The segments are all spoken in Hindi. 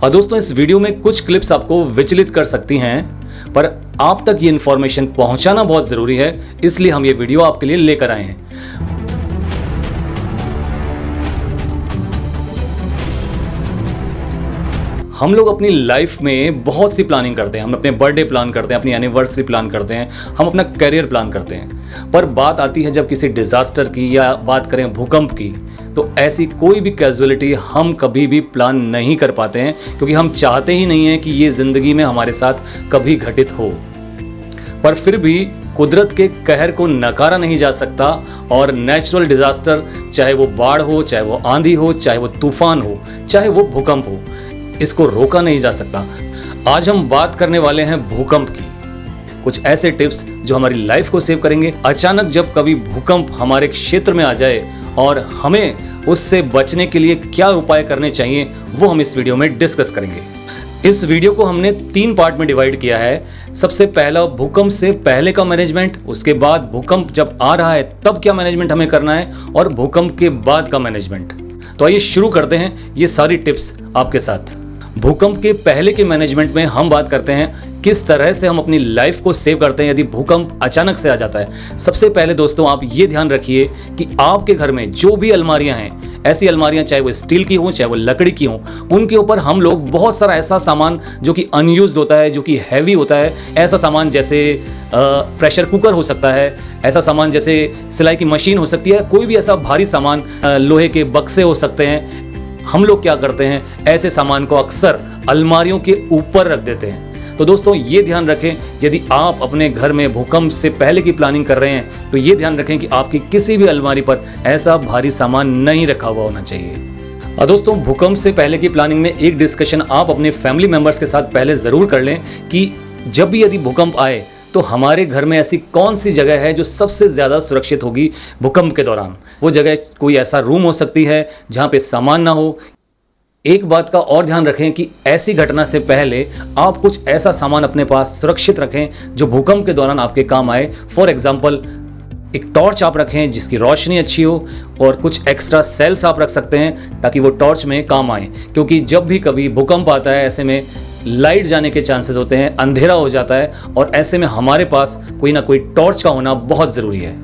और दोस्तों इस वीडियो में कुछ क्लिप्स आपको विचलित कर सकती हैं, पर आप तक ये इन्फॉर्मेशन पहुंचाना बहुत ज़रूरी है, इसलिए हम ये वीडियो आपके लिए लेकर आए हैं। हम लोग अपनी लाइफ में बहुत सी प्लानिंग करते हैं। हम अपने बर्थडे प्लान करते हैं, अपनी एनिवर्सरी प्लान करते हैं, हम अपना करियर प्लान करते हैं। पर बात आती है जब किसी डिजास्टर की या बात करें भूकंप की, तो ऐसी कोई भी कैजुअलिटी हम कभी भी प्लान नहीं कर पाते हैं, क्योंकि हम चाहते ही नहीं हैं कि ये ज़िंदगी में हमारे साथ कभी घटित हो। पर फिर भी कुदरत के कहर को नकारा नहीं जा सकता, और नेचुरल डिजास्टर, चाहे वो बाढ़ हो, चाहे वो आंधी हो, चाहे वो तूफान हो, चाहे वो भूकंप हो, इसको रोका नहीं जा सकता। आज हम बात करने वाले हैं भूकंप की। कुछ ऐसे टिप्स जो हमारी लाइफ को सेव करेंगे। अचानक जब कभी भूकंप हमारे क्षेत्र में आ जाए और हमें उससे बचने के लिए क्या उपाय करने चाहिए, वो हम इस वीडियो में डिस्कस करेंगे। इस वीडियो को हमने 3 पार्ट में डिवाइड किया है। सबसे पहला भूकंप से पहले का मैनेजमेंट, उसके बाद भूकंप जब आ रहा है तब क्या मैनेजमेंट हमें करना है, और भूकंप के बाद का मैनेजमेंट। तो आइए शुरू करते हैं ये सारी टिप्स आपके साथ। भूकंप के पहले के मैनेजमेंट में हम बात करते हैं किस तरह से हम अपनी लाइफ को सेव करते हैं यदि भूकंप अचानक से आ जाता है। सबसे पहले दोस्तों आप ये ध्यान रखिए कि आपके घर में जो भी अलमारियां हैं, ऐसी अलमारियां चाहे वो स्टील की हों, चाहे वो लकड़ी की हों, उनके ऊपर हम लोग बहुत सारा ऐसा सामान जो कि अनयूज्ड होता है, जो कि हैवी होता है, ऐसा सामान जैसे प्रेशर कुकर हो सकता है, ऐसा सामान जैसे सिलाई की मशीन हो सकती है, कोई भी ऐसा भारी सामान, लोहे के बक्से हो सकते हैं। हम लोग क्या करते हैं, ऐसे सामान को अक्सर अलमारियों के ऊपर रख देते हैं। तो दोस्तों ये ध्यान रखें, यदि आप अपने घर में भूकंप से पहले की प्लानिंग कर रहे हैं तो ये ध्यान रखें कि आपकी किसी भी अलमारी पर ऐसा भारी सामान नहीं रखा हुआ होना चाहिए। और दोस्तों भूकंप से पहले की प्लानिंग में एक डिस्कशन आप अपने फैमिली मेंबर्स के साथ पहले ज़रूर कर लें कि जब भी यदि भूकंप आए तो हमारे घर में ऐसी कौन सी जगह है जो सबसे ज़्यादा सुरक्षित होगी भूकंप के दौरान। वो जगह कोई ऐसा रूम हो सकती है जहाँ पे सामान ना हो। एक बात का और ध्यान रखें कि ऐसी घटना से पहले आप कुछ ऐसा सामान अपने पास सुरक्षित रखें जो भूकंप के दौरान आपके काम आए। फॉर एग्जाम्पल एक टॉर्च आप रखें जिसकी रोशनी अच्छी हो, और कुछ एक्स्ट्रा सेल्स आप रख सकते हैं ताकि वो टॉर्च में काम आए, क्योंकि जब भी कभी भूकंप आता है ऐसे में लाइट जाने के चांसेस होते हैं, अंधेरा हो जाता है, और ऐसे में हमारे पास कोई ना कोई टॉर्च का होना बहुत ज़रूरी है।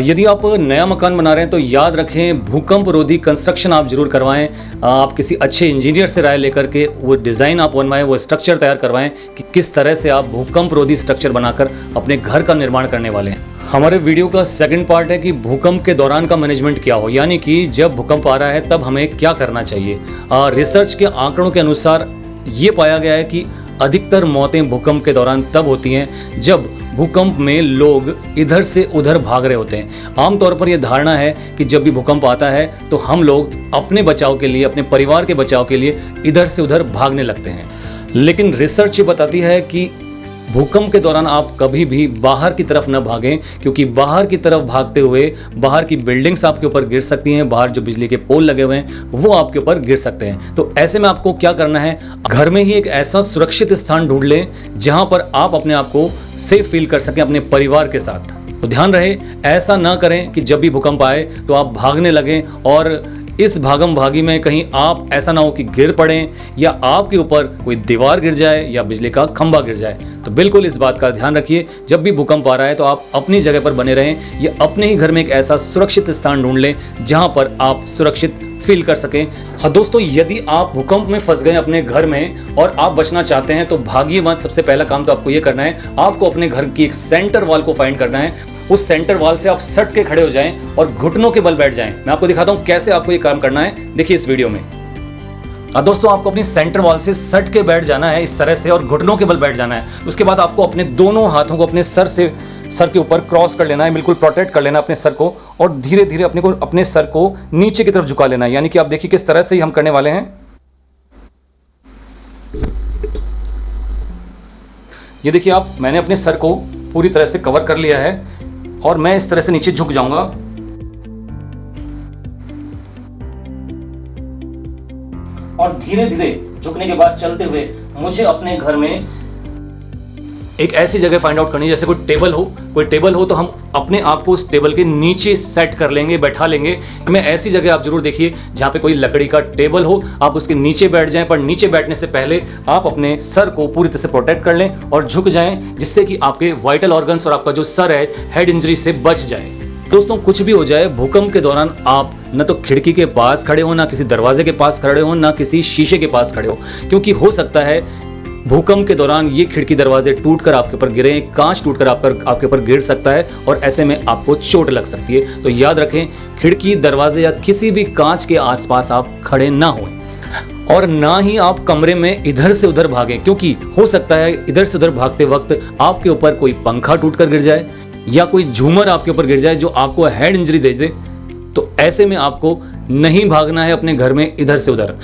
यदि आप नया मकान बना रहे हैं तो याद रखें भूकंप रोधी कंस्ट्रक्शन आप जरूर करवाएं। आप किसी अच्छे इंजीनियर से राय लेकर के वो डिज़ाइन आप बनवाएं, वो स्ट्रक्चर तैयार करवाएं कि किस तरह से आप भूकंप रोधी स्ट्रक्चर बनाकर अपने घर का निर्माण करने वाले हैं। हमारे वीडियो का सेकंड पार्ट है कि भूकंप के दौरान का मैनेजमेंट क्या हो, यानी कि जब भूकंप आ रहा है तब हमें क्या करना चाहिए। रिसर्च के आंकड़ों के अनुसार ये पाया गया है कि अधिकतर मौतें भूकंप के दौरान तब होती हैं जब भूकंप में लोग इधर से उधर भाग रहे होते हैं। आमतौर पर यह धारणा है कि जब भी भूकंप आता है तो हम लोग अपने बचाव के लिए, अपने परिवार के बचाव के लिए इधर से उधर भागने लगते हैं। लेकिन रिसर्च ये बताती है कि भूकंप के दौरान आप कभी भी बाहर की तरफ न भागें, क्योंकि बाहर की तरफ भागते हुए बाहर की बिल्डिंग्स आपके ऊपर गिर सकती हैं, बाहर जो बिजली के पोल लगे हुए हैं वो आपके ऊपर गिर सकते हैं। तो ऐसे में आपको क्या करना है, घर में ही एक ऐसा सुरक्षित स्थान ढूंढ लें जहां पर आप अपने आप को सेफ फील कर सकें अपने परिवार के साथ। तो ध्यान रहे ऐसा ना करें कि जब भी भूकंप आए तो आप भागने लगें, और इस भागम भागी में कहीं आप ऐसा ना हो कि गिर पड़ें या आपके ऊपर कोई दीवार गिर जाए या बिजली का खंभा गिर जाए। तो बिल्कुल इस बात का ध्यान रखिए, जब भी भूकंप आ रहा है तो आप अपनी जगह पर बने रहें या अपने ही घर में एक ऐसा सुरक्षित स्थान ढूंढ लें जहां पर आप सुरक्षित फील कर सकें। और दोस्तों यदि आप भूकंप में फंस गए अपने घर में और आप बचना चाहते हैं तो भागिए मत। सबसे पहला काम तो आपको ये करना है, आपको अपने घर की एक सेंटर वॉल को फाइंड करना है। उस सेंटर वॉल से आप सट के खड़े हो जाएं और घुटनों के बल बैठ जाएं। मैं आपको दिखाता हूं कैसे आपको ये काम करना है, देखिए इस वीडियो में। दोस्तों आपको अपनी सेंटर वॉल से सट के बैठ जाना है इस तरह से, और घुटनों के बल बैठ जाना है। उसके बाद आपको अपने दोनों हाथों को अपने सर के ऊपर क्रॉस कर लेना है, बिल्कुल प्रोटेक्ट कर लेना अपने सर को, और धीरे धीरे अपने सर को नीचे की तरफ झुका लेना है। यानी कि आप देखिए किस तरह से ही हम करने वाले हैं। ये देखिए आप, मैंने अपने सर को पूरी तरह से कवर कर लिया है और मैं इस तरह से नीचे झुक जाऊंगा। और धीरे धीरे झुकने के बाद चलते हुए मुझे अपने घर में एक ऐसी जगह फाइंड आउट करनी है, जैसे कोई टेबल हो तो हम अपने आप को उस टेबल के नीचे सेट कर लेंगे, बैठा लेंगे। हमें ऐसी जगह आप जरूर देखिए जहाँ पे कोई लकड़ी का टेबल हो, आप उसके नीचे बैठ जाएं, पर नीचे बैठने से पहले आप अपने सर को पूरी तरह से प्रोटेक्ट कर लें और झुक जाएं, जिससे कि आपके वाइटल ऑर्गन्स और आपका जो सर है हेड इंजरी से बच जाए। दोस्तों कुछ भी हो जाए, भूकंप के दौरान आप न तो खिड़की के पास खड़े हो, ना किसी दरवाजे के पास खड़े हो, ना किसी शीशे के पास खड़े हो, क्योंकि हो सकता है भूकंप के दौरान ये खिड़की दरवाजे टूटकर आपके ऊपर गिरे, कांच टूटकर आपके ऊपर गिर सकता है और ऐसे में आपको चोट लग सकती है। तो याद रखें, खिड़की, दरवाजे या किसी भी कांच के आसपास आप खड़े ना हों और ना ही आप कमरे में इधर से उधर भागें, क्योंकि हो सकता है इधर से उधर भागते वक्त आपके ऊपर कोई पंखा टूटकर गिर जाए या कोई झूमर आपके ऊपर गिर जाए जो आपको हेड इंजरी दे दे। तो ऐसे में आपको नहीं भागना है अपने घर में इधर से उधर।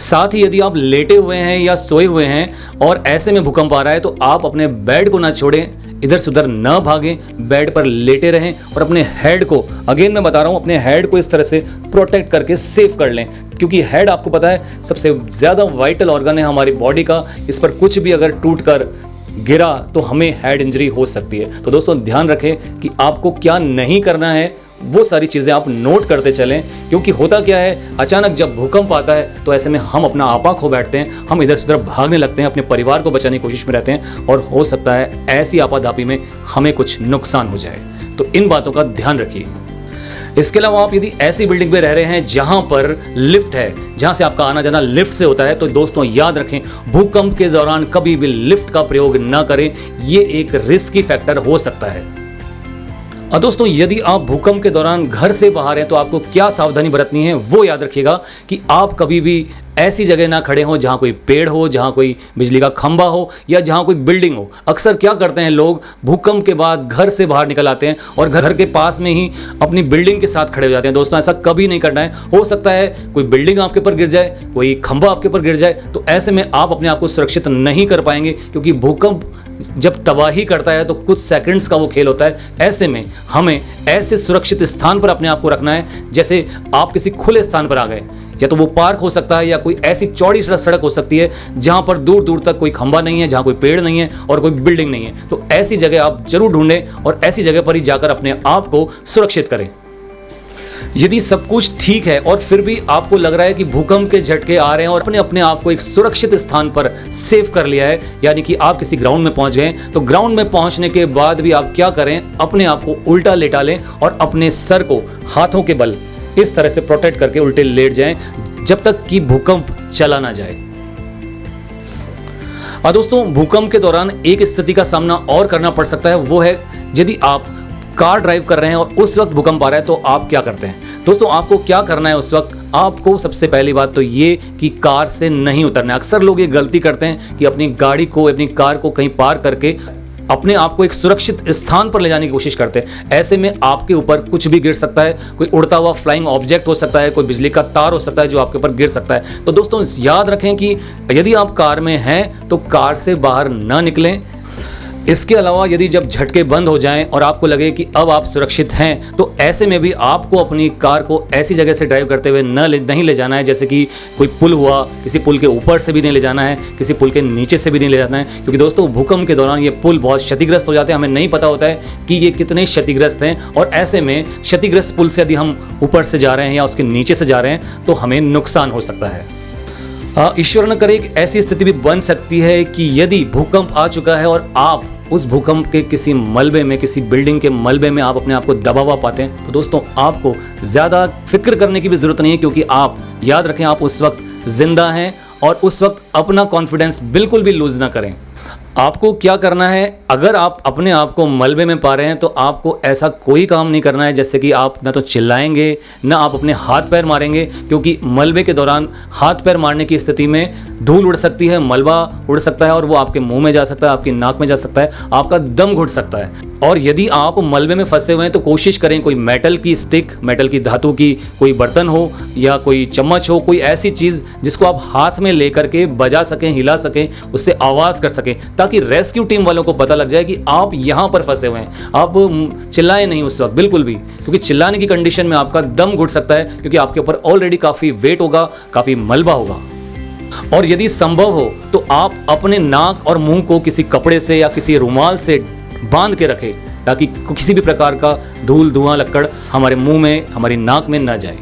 साथ ही यदि आप लेटे हुए हैं या सोए हुए हैं और ऐसे में भूकंप आ रहा है तो आप अपने बेड को ना छोड़ें, इधर से उधर ना भागें, बेड पर लेटे रहें और अपने हेड को, अगेन मैं बता रहा हूं, अपने हेड को इस तरह से प्रोटेक्ट करके सेफ कर लें, क्योंकि हेड आपको पता है सबसे ज़्यादा वाइटल ऑर्गन है हमारी बॉडी का। इस पर कुछ भी अगर टूट कर गिरा तो हमें हेड इंजरी हो सकती है। तो दोस्तों ध्यान रखें कि आपको क्या नहीं करना है, वो सारी चीज़ें आप नोट करते चलें, क्योंकि होता क्या है, अचानक जब भूकंप आता है तो ऐसे में हम अपना आपा खो बैठते हैं, हम इधर से उधर भागने लगते हैं, अपने परिवार को बचाने की कोशिश में रहते हैं और हो सकता है ऐसी आपाधापी में हमें कुछ नुकसान हो जाए। तो इन बातों का ध्यान रखिए। इसके अलावा आप यदि ऐसी बिल्डिंग में रह रहे हैं जहां पर लिफ्ट है, जहां से आपका आना जाना लिफ्ट से होता है, तो दोस्तों याद रखें, भूकंप के दौरान कभी भी लिफ्ट का प्रयोग न करें, ये एक रिस्की फैक्टर हो सकता है। और दोस्तों यदि आप भूकंप के दौरान घर से बाहर हैं तो आपको क्या सावधानी बरतनी है वो याद रखिएगा कि आप कभी भी ऐसी जगह ना खड़े हों जहां कोई पेड़ हो, जहां कोई बिजली का खंभा हो या जहां कोई बिल्डिंग हो। अक्सर क्या करते हैं लोग, भूकंप के बाद घर से बाहर निकल आते हैं और घर के पास में ही अपनी बिल्डिंग के साथ खड़े हो जाते हैं। दोस्तों ऐसा कभी नहीं करना है। हो सकता है कोई बिल्डिंग आपके ऊपर गिर जाए, कोई खंभा आपके ऊपर गिर जाए, तो ऐसे में आप अपने आप को सुरक्षित नहीं कर पाएंगे, क्योंकि भूकंप जब तबाही करता है तो कुछ सेकंड्स का वो खेल होता है। ऐसे में हमें ऐसे सुरक्षित स्थान पर अपने आप को रखना है, जैसे आप किसी खुले स्थान पर आ गए, या तो वो पार्क हो सकता है या कोई ऐसी चौड़ी सड़क हो सकती है जहां पर दूर दूर तक कोई खंभा नहीं है, जहां कोई पेड़ नहीं है और कोई बिल्डिंग नहीं है। तो ऐसी जगह आप जरूर ढूंढें और ऐसी जगह पर ही जाकर अपने आप को सुरक्षित करें। यदि सब कुछ ठीक है और फिर भी आपको लग रहा है कि भूकंप के झटके आ रहे हैं और अपने आप को एक सुरक्षित स्थान पर सेव कर लिया है, यानी कि आप किसी ग्राउंड में पहुंच गए, तो ग्राउंड में पहुंचने के बाद भी आप क्या करें, अपने आप को उल्टा लेटा लें और अपने सर को हाथों के बल इस तरह से प्रोटेक्ट करके उल्टे लेट जाएं जब तक कि भूकंप चला ना जाए। और दोस्तों भूकंप के दौरान एक स्थिति का सामना और करना पड़ सकता है, वो है यदि आप कार ड्राइव कर रहे हैं और उस वक्त भूकंप आ रहा है तो आप क्या करते हैं। दोस्तों आपको क्या करना है उस वक्त, आपको सबसे पहली बात तो ये कि कार से नहीं उतरना है। अक्सर लोग ये गलती करते हैं कि अपनी गाड़ी को, अपनी कार को कहीं पार करके अपने आप को एक सुरक्षित स्थान पर ले जाने की कोशिश करते हैं। ऐसे में आपके ऊपर कुछ भी गिर सकता है, कोई उड़ता हुआ फ्लाइंग ऑब्जेक्ट हो सकता है, कोई बिजली का तार हो सकता है जो आपके ऊपर गिर सकता है। तो दोस्तों याद रखें कि यदि आप कार में हैं तो कार से बाहर ना निकलें। इसके अलावा यदि जब झटके बंद हो जाएं और आपको लगे कि अब आप सुरक्षित हैं, तो ऐसे में भी आपको अपनी कार को ऐसी जगह से ड्राइव करते हुए नहीं ले जाना है, जैसे कि कोई पुल हुआ, किसी पुल के ऊपर से भी नहीं ले जाना है, किसी पुल के नीचे से भी नहीं ले जाना है, क्योंकि दोस्तों भूकंप के दौरान ये पुल बहुत क्षतिग्रस्त हो जाते हैं। हमें नहीं पता होता है कि ये कितने क्षतिग्रस्त हैं और ऐसे में क्षतिग्रस्त पुल से यदि हम ऊपर से जा रहे हैं या उसके नीचे से जा रहे हैं तो हमें नुकसान हो सकता है। ईश्वर न करे एक ऐसी स्थिति भी बन सकती है कि यदि भूकंप आ चुका है और आप उस भूकंप के किसी मलबे में, किसी बिल्डिंग के मलबे में आप अपने आप को दबा हुआ पाते हैं, तो दोस्तों आपको ज़्यादा फिक्र करने की भी ज़रूरत नहीं है, क्योंकि आप याद रखें आप उस वक्त जिंदा हैं और उस वक्त अपना कॉन्फिडेंस बिल्कुल भी लूज़ ना करें। आपको क्या करना है, अगर आप अपने आप को मलबे में पा रहे हैं तो आपको ऐसा कोई काम नहीं करना है जैसे कि आप ना तो चिल्लाएंगे ना आप अपने हाथ पैर मारेंगे, क्योंकि मलबे के दौरान हाथ पैर मारने की स्थिति में धूल उड़ सकती है, मलबा उड़ सकता है और वो आपके मुंह में जा सकता है, आपकी नाक में जा सकता है, आपका दम घुट सकता है। और यदि आप मलबे में फंसे हुए हैं तो कोशिश करें कोई मेटल की स्टिक, मेटल की धातु की कोई बर्तन हो या कोई चम्मच हो, कोई ऐसी चीज़ जिसको आप हाथ में लेकर के बजा सकें, हिला सकें, उससे आवाज़ कर सकें, ताकि रेस्क्यू टीम वालों को पता लग जाए कि आप यहाँ पर फंसे हुए हैं। आप चिल्लाएं नहीं उस वक्त बिल्कुल भी, क्योंकि चिल्लाने की कंडीशन में आपका दम घुट सकता है, क्योंकि आपके ऊपर ऑलरेडी काफ़ी वेट होगा, काफ़ी मलबा होगा। और यदि संभव हो तो आप अपने नाक और मुंह को किसी कपड़े से या किसी रुमाल से बांध के रखें, ताकि किसी भी प्रकार का धूल, धुआं, लक्कड़ हमारे मुंह में, हमारी नाक में न जाए।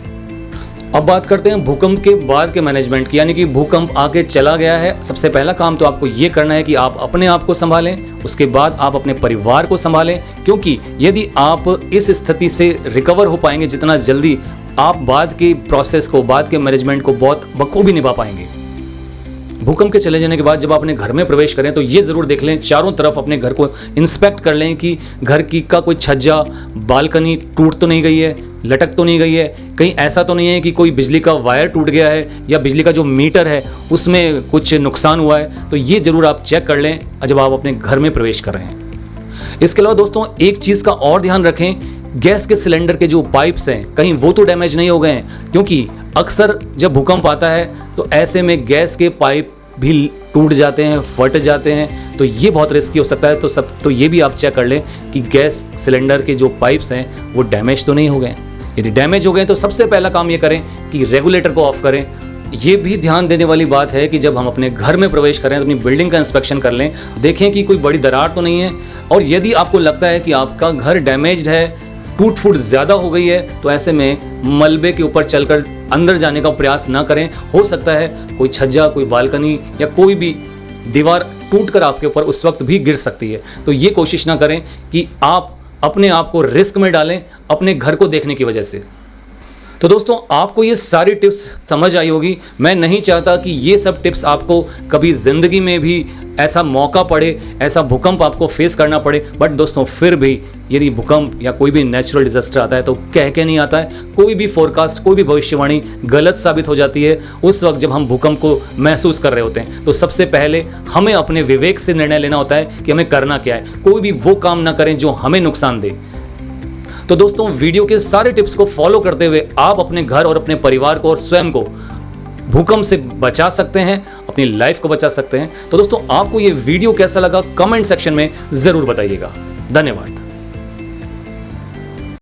अब बात करते हैं भूकंप के बाद के मैनेजमेंट की, यानी कि भूकंप आके चला गया है। सबसे पहला काम तो आपको ये करना है कि आप अपने आप को संभालें, उसके बाद आप अपने परिवार को संभालें, क्योंकि यदि आप इस स्थिति से रिकवर हो पाएंगे जितना जल्दी, आप बाद के प्रोसेस को, बाद के मैनेजमेंट को बहुत बखूबी निभा पाएंगे। भूकंप के चले जाने के बाद जब आप अपने घर में प्रवेश करें तो ये ज़रूर देख लें, चारों तरफ अपने घर को इंस्पेक्ट कर लें कि घर की का कोई छज्जा, बालकनी टूट तो नहीं गई है, लटक तो नहीं गई है, कहीं ऐसा तो नहीं है कि कोई बिजली का वायर टूट गया है या बिजली का जो मीटर है उसमें कुछ नुकसान हुआ है। तो ये ज़रूर आप चेक कर लें जब आप अपने घर में प्रवेश कर रहे हैं। इसके अलावा दोस्तों एक चीज़ का और ध्यान रखें, गैस के सिलेंडर के जो पाइप्स हैं कहीं वो तो डैमेज नहीं हो गए हैं, क्योंकि अक्सर जब भूकंप आता है तो ऐसे में गैस के पाइप भी टूट जाते हैं, फट जाते हैं, तो ये बहुत रिस्की हो सकता है। तो ये भी आप चेक कर लें कि गैस सिलेंडर के जो पाइप्स हैं वो डैमेज तो नहीं हो गए। यदि डैमेज हो गए तो सबसे पहला काम ये करें कि रेगुलेटर को ऑफ करें। ये भी ध्यान देने वाली बात है कि जब हम अपने घर में प्रवेश करें तो अपनी बिल्डिंग का इंस्पेक्शन कर लें, देखें कि कोई बड़ी दरार तो नहीं है। और यदि आपको लगता है कि आपका घर डैमेज्ड है, टूट फूट ज़्यादा हो गई है, तो ऐसे में मलबे के ऊपर चलकर अंदर जाने का प्रयास ना करें। हो सकता है कोई छज्जा, कोई बालकनी या कोई भी दीवार टूटकर आपके ऊपर उस वक्त भी गिर सकती है। तो ये कोशिश ना करें कि आप अपने आप को रिस्क में डालें अपने घर को देखने की वजह से। तो दोस्तों आपको ये सारी टिप्स समझ आई होगी। मैं नहीं चाहता कि ये सब टिप्स आपको कभी ज़िंदगी में भी ऐसा मौका पड़े, ऐसा भूकंप आपको फेस करना पड़े। बट दोस्तों फिर भी यदि भूकंप या कोई भी नेचुरल डिजास्टर आता है तो कह के नहीं आता है। कोई भी फोरकास्ट, कोई भी भविष्यवाणी गलत साबित हो जाती है उस वक्त जब हम भूकंप को महसूस कर रहे होते हैं। तो सबसे पहले हमें अपने विवेक से निर्णय लेना होता है कि हमें करना क्या है। कोई भी वो काम ना करें जो हमें नुकसान दे। तो दोस्तों वीडियो के सारे टिप्स को फॉलो करते हुए आप अपने घर और अपने परिवार को और स्वयं को भूकंप से बचा सकते हैं, अपनी लाइफ को बचा सकते हैं। तो दोस्तों आपको ये वीडियो कैसा लगा कमेंट सेक्शन में जरूर बताइएगा। धन्यवाद।